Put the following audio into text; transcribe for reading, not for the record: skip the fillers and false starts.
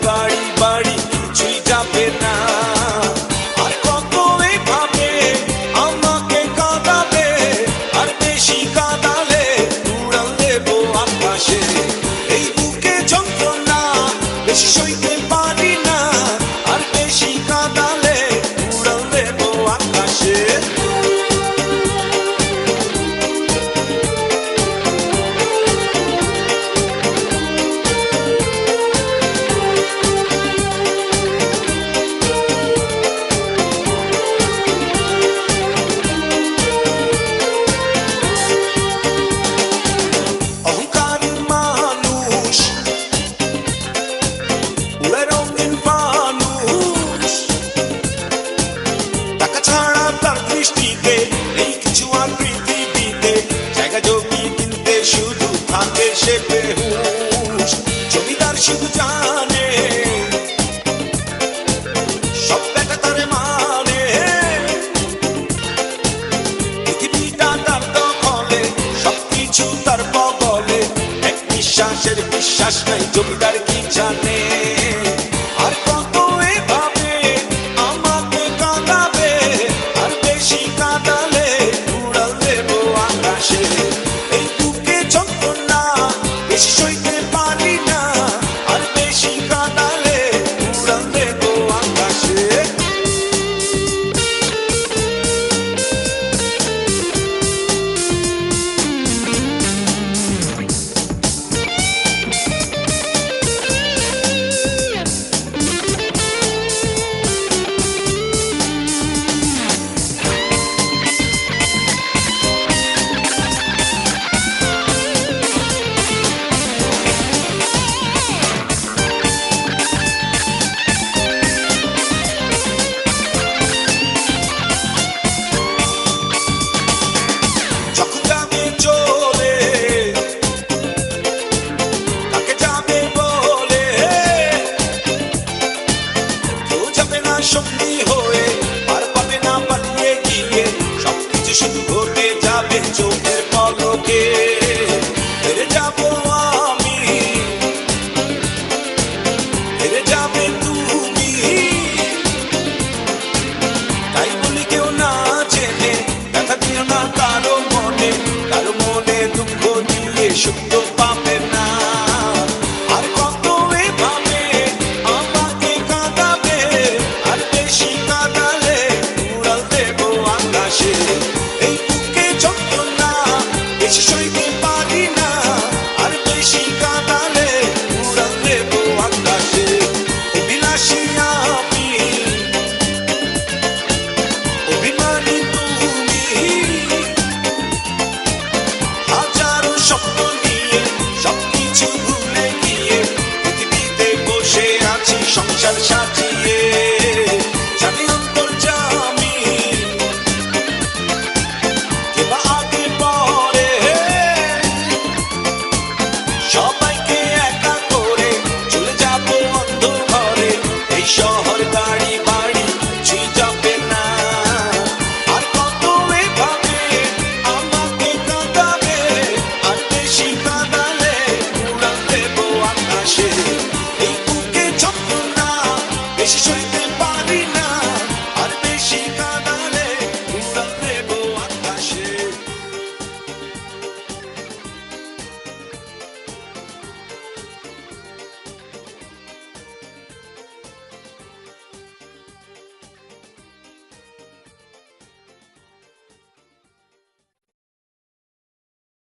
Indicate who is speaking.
Speaker 1: গাড়ি বাড়ি কিছুই যাবে না। আর কত এভাবে আমাকে কাঁদাবে, আর বেশি কাঁদালে উড়াল দেবো আকাশে। এই বুকে যন্ত্রণা বেশি সইতে পারি না, আর বেশি কাঁদালে উড়াল দেবো আকাশে। এই কিছু আর পৃথিবীতে জায়গা জমি কিনতে শুধু থাকে সে বেহুশ। জমিদার শুধু জানে সব বেটা তারে মানে, পৃথিবীটা তার দখলে, সবকিছু তার বগলে। এক নিঃশ্বাসের বিশ্বাস নাই, জমিদার কি জানে। আর কত এভাবে আমাকে কাঁদাবে, আর বেশি কাঁদালে উড়াল দেবো আকাশে। এই বুকে যন্ত্রণা বেশি সইতে পারি না, আর বেশি কাঁদালে উড়াল দেবো আকাশে। সঙ্গী হয়ে আর পাবে না পালিয়ে গিয়ে, সবকিছু শুধু ঘটে যাবে চোখ